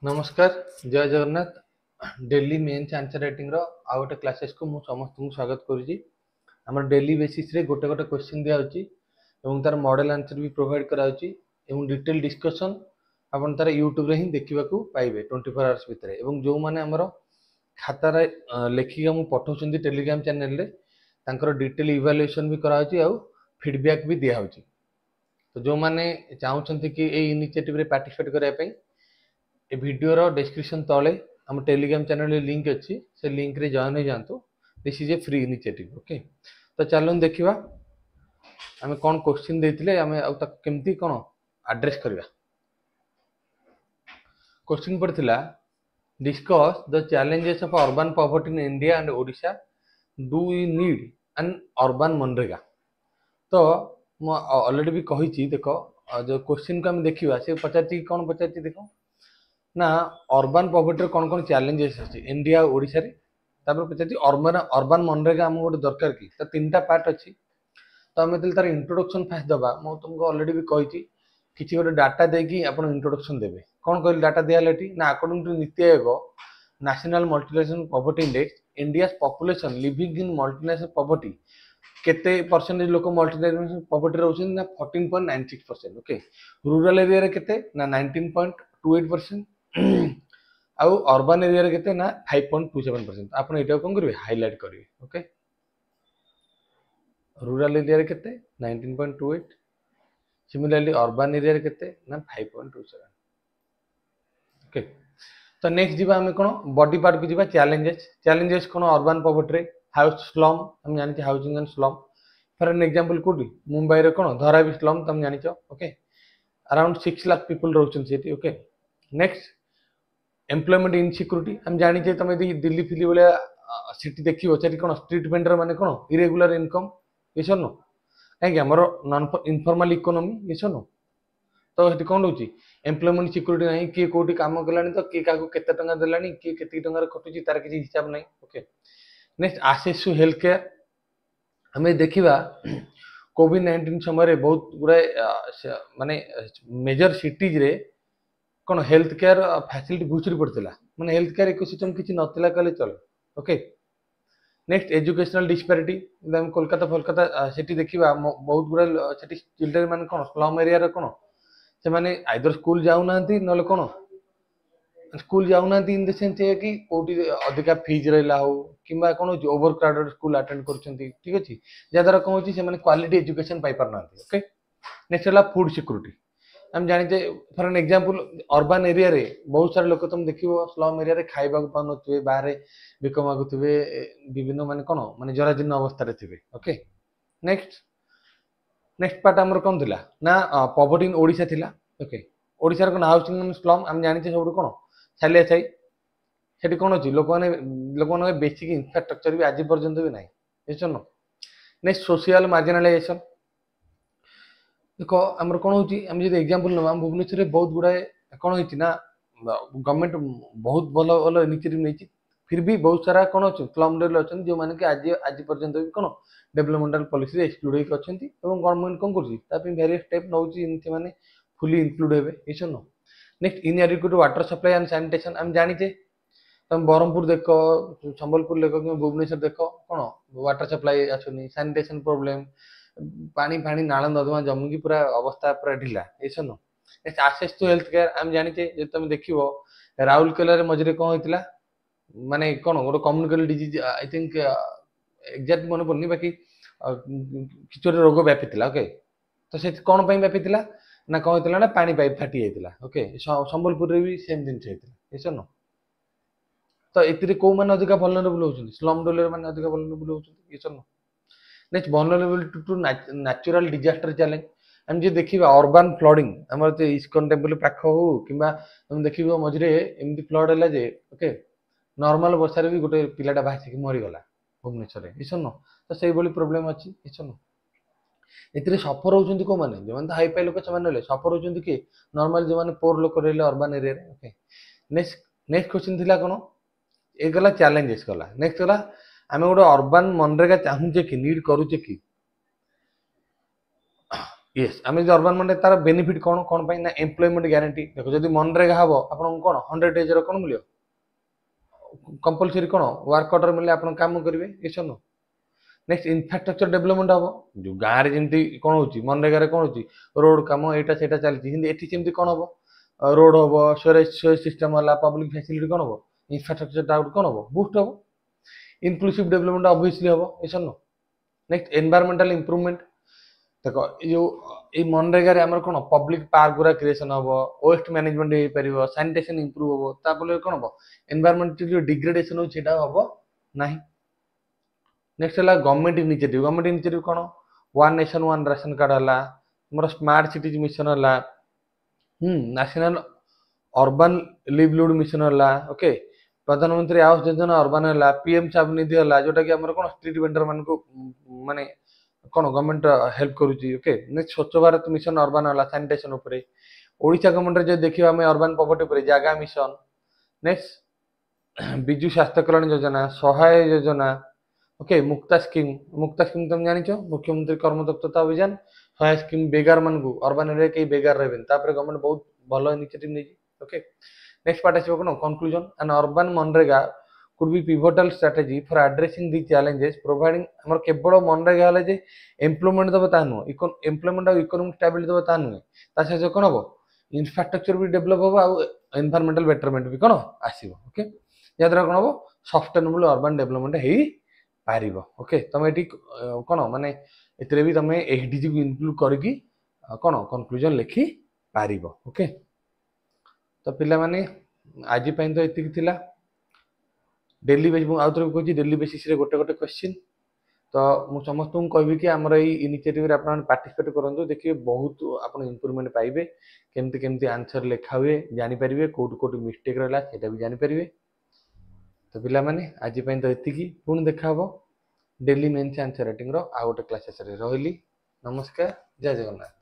नमस्कार जय Jagannath daily mains answer writing रो आ गोटे क्लासेस को मु समस्त को स्वागत करूची। हमर डेली बेसिस रे गोटे गोटे क्वेश्चन दिया होची एवं तार मॉडल आंसर भी प्रोवाइड करा होची एवं डिटेल डिस्कशन आपण तार YouTube रे ही देखिबा को पाइबे 24 आवर्स भितरे एवं जो माने हमर खाता रे लेखिका मु पठाउछंती टेलीग्राम चैनल रे तांकर डिटेल इवैल्यूएशन भी करा होची आ फीडबैक भी दिया होची। तो जो माने चाहुछंती कि ए इनिशिएटिव रे पार्टिसिपेट करै पई ए वीडियो रो डिस्क्रिप्शन तले हम टेलीग्राम चैनल लिंक अच्छी से लिंक रे जॉइन हो जातु। This is a free initiative okay. तो चलो देखिबा हमें कौन क्वेश्चन देथिले हमें आ तक केमती कोन एड्रेस करबा। क्वेश्चन पड़थिला discuss the challenges of urban poverty in India and Odisha do we need an urban MNREGA. तो मैं ऑलरेडी भी कही देखो जो क्वेश्चन को हम देखिबा से पचाची कौन पचाची देखो ना अर्बन पॉवर्टी कौन कौन चैलेंजेस अच्छे इंडिया ओडिशा रे तापर पचाची अर्बन अर्बन मनरेगा हम गोटे दरकार कि तो तीन टा पार्ट अच्छी। तो आम तार इंट्रोडक्शन फास्ट दबा मु तुमको ऑलरेडी भी कही किसी गोटे डाटा देकी आप इंट्रोडक्शन देवे कौन कह डाटा दिया ना according to NITI Aayog national multinational poverty index India population living in multinational poverty केते परसेंटेज लोक मल्टीनेशनल पॉवर्टी रहउछन ना 14.96%। ओके रूरल एरिया रे केते ना 19.28% आउ अर्बन एरिया रे केते ना 5.27%। आपण एटा कोन करबे हाइलाइट करबे। ओके रूरल एरिया रे केते 19.28 सिमिलरली अर्बन एरिया रे केते ना 5.27। ओके तो नेक्स्ट जीवा हमें कोन बॉडी पार्ट को जीवा चैलेंजेस कोन अर्बन पॉवर्टी रे हाउस स्लम हम जानि छी housing and slum for an example कोडी मुंबई रे कोन धारावी स्लम तुम जानि छ। ओके अराउंड 6 लाख पीपल रहउछन सेठी। ओके नेक्स्ट एम्प्लॉयमेंट इनसिक्योरिटी हम जानी चाहिए तुम दिल्ली फिली वाले सिटी देखियो सेठी कोन स्ट्रीट वेंडर माने कोन इरेगुलर इनकम ये नो कहीं हमर नॉन इनफॉर्मल इकोनॉमी ये नो। तो सेठी कोन होची एम्प्लॉयमेंट सिक्योरिटी नहीं किए कोठी काम कलानी तो किए काको केते टंका देलानी किए केते टंका खटुची तार किसी हिसाब नहीं। Okay next access to health care हमें देखिबा कोविड-19 समय बहुत गुड़े माने मेजर सिटीज रे कौन हेल्थ केयर फैसिलिटी भूचुरी पड़ता माने हेल्थ केयर इकोसिस्टम किसी नथिला कहले चले। Okay next educational disparity Kolkata फोलकाता सिटी देखिबा बहुत गुड़ा सिटी चिल्ड्रेन माने कौन स्लम एरिया रे कौन से माने आइदर स्कूल जाऊ नांती नले कौन स्कूल जाऊ नांती इन द सेंस कि कोठी अधिका फीस रहला हो किंबा कौन ओवर क्राउडेड स्कूल अटेंड करछंती ठीक अछि जा द्वारा कोन होची से माने क्वालिटी एजुकेशन पाई पार नांती। ओके नेक्स्ट हला फूड सिक्योरिटी हम जानते for an example urban area रे बहुत सारे लोक तुम देखिबो स्लम एरिया रे खाइबा को पाउनथुवे बाहर बिक मागुथुवे विभिन्न माने कोन माने जराजीर्ण अवस्था रे थिबे। ओके नेक्स्ट नेक्स्ट पार्ट हमर कोन थिला ना पॉवर्टी इन ओडिशा थिला। ओके ओडिशा रे कोन हाउसिंग एंड स्लम हम जानते सब कोन छालिया छाई सेठी कोन अछि लोक माने बेसिक इंफ्रास्ट्रक्चर भी आज पर्यंत भी नाही बुझछन। नेक्स्ट सोशल मार्जिनलाइजेशन देखो आमर कौन होची हम जदि एग्जांपल नबा भुवनेश्वर रे बहुत गुडा कौन होची ना गवर्नमेंट बहुत भलो भलो इनिशिएटिव नेची फिर भी बहुत सारा कौन अछि स्लम लेवल अछन जो माने कि आज पर्यंत भी कौन डेवलपमेंटल पॉलिसी रे एक्सक्लूड होई अछंती एवं गवर्नमेंट कोन करची तापि वेरियस स्टेप नउची इनसे माने फुली इंक्लूड हेबे इस नो। Next inadequate water supply and sanitation हम जानि जे तुम बरहमपुर देखो संबलपुर देखो कि भुवनेश्वर देखो कौन वाटर सप्लाई आछनी सैनिटेशन प्रॉब्लम पानी पानी नाल नदमा जमुकी पूरा अवस्था पूरा ढिला ऐसा नो। एक्सेस टू हेल्थ केयर हम जानी जे तुम देखिबो राउरकेला रे मझरे कोन होइतिला माने कोन गोटे communicable disease I think exact मन पड़नी बाकी किछोरे रोग व्यापितिला। ओके तो से कोन पई व्यापितिला ना कोन होइतिला ना पानी पाइप फाटी जाइतिला। ओके संबलपुर रे भी सेम दिन होइतिला ऐसा नो। तो एतिरे को माने अधिका वल्नरेबल होउछन स्लम डोलर माने अधिका वल्नरेबल होउछन ऐसा नो। Next vulnerability to natural disaster challenge हम जे देखिबा अर्बन फ्लडिंग हमर जे इस्कन टेम्पल पाख हो किबा हम देखिबो मझरे एमती फ्लड हैला जे ओके नॉर्मल वर्षा रे भी गोटे पिलाटा भासी के मरि गला भुवनेश्वर रे इसन तो सेही बोली प्रॉब्लम अछि इसन एतिरे सफर होउछंती को माने जे माने हाई फाई लोक समान रहले सफर होउछंती कि नॉर्मल जे माने पोर लोक रहले अर्बन एरिया रे। ओके नेक्स्ट नेक्स्ट क्वेश्चन थिला कोन ए गला चैलेंजेस गला नेक्स्ट गला आमे गोटे अर्बन मनरेगा चाहूचे कि नीड करूचे कि यस आम जो अर्बान मनरेगा तार बेनिफिट कौन कौन पाई ना एम्प्लॉयमेंट ग्यारंटी देखो जब मनरेगा हम आपको कौन 100 डेज कौन मिले कंपलसरी कौन वर्क ऑर्डर मिले आप काम करेंगे ये सुनो नेक्स्ट इनफ्रास्ट्रक्चर डेवलपमेंट हम जो गाँव में जमी कौन हो मनरेगा कौन हो रोड कम एटा से चलती कौन हम रोड हम स्टोरेज सिस्टम है पब्लिक फैसिलिटी कौन हम इनफ्रास्ट्रक्चर कौन हम बूस्ट हम इनक्लूसिव डेवलपमेंट ऑब्वियसली हम ये सुनो नेक्स्ट एनवायरमेंटल इंप्रूवमेंट देखो जो ये मनरेगा आम कौन पब्लिक पार्क गुरा क्रिएशन हम वेस्ट मैनेजमेंट हो पार सानिटेशन इंप्रूव हम तापर कौन हम एनवायरमेंट जो डिग्रेडेशन हम ना नेक्स्ट है गवर्नमेंट इनिशिएटिव कौन one nation one ration card है मोर स्मार्ट सिटीज मिशन है नेशनल अर्बन लिवलीहुड मिशन है ओके प्रधानमंत्री आवास योजना अर्बन है पीएम स्वनिधि है जोटा कि कौन स्ट्रीट वेंडर मान को माने कौन गवर्नमेंट हेल्प करुच्ची ओके नेक्स्ट स्वच्छ भारत मिशन अर्बन है सानिटेशन ओडिशा गवर्नमेंट जो देखिए आम अर्बन पॉवर्टी जागा मिशन नेक्स्ट विजु स्वास्थ्य कल्याण योजना सहाय योजना ओके मुक्ता स्कीम तुम जान मुख्यमंत्री कर्मदक्षता अभियान सहाय स्कीम बेगार मान को अर्बन एरिया कई बेगार रहे गवर्नमेंट बहुत भल इनिशिएटिव नहीं ओके नेक्स्ट पार्ट आसो कौन conclusion N urban MNREGA could be pivotal strategy for addressing the challenges providing हमर केवल मनरेगा हले जे एम्प्लॉयमेंट दबा ता नु एम्प्लॉयमेंट और इकोनॉमिक स्टेबिलिटी दबा ता नु ता से कोन हो इंफ्रास्ट्रक्चर भी डेवलप हो आ एनवायरमेंटल बेटरमेंट भी कोन आसीबो ओके या द्वारा कोन हो सस्टेनेबल अर्बन डेवलपमेंट हेई पारिबो ओके तमे एटी कोन माने एतरे भी तमे एचडीजी को इंक्लूड करकी कोन कंक्लूजन लिखि पारिबो ओके तो पिला माने आज पई तो एतिक थिला डेली बेस आउ थे कहूँ डेली बेसीस गोटे गोटे क्वेश्चन तो मुझे समस्त कहबी कि आमर ये इनिशिएटिव आप पार्टिसिपेट करूँ देखिए बहुत आप इम्प्रूवमेंट पाइबे केमती केमती आंसर लिखा हुए जानीपारे कौट कौट मिस्टेक रहा है भी जानीपारे तो पिला माने आज तो ये पुणी देखा डेली मेन्स आंसर राइटिंग आउ गोटे क्लासेस रही नमस्कार जय जगन्नाथ।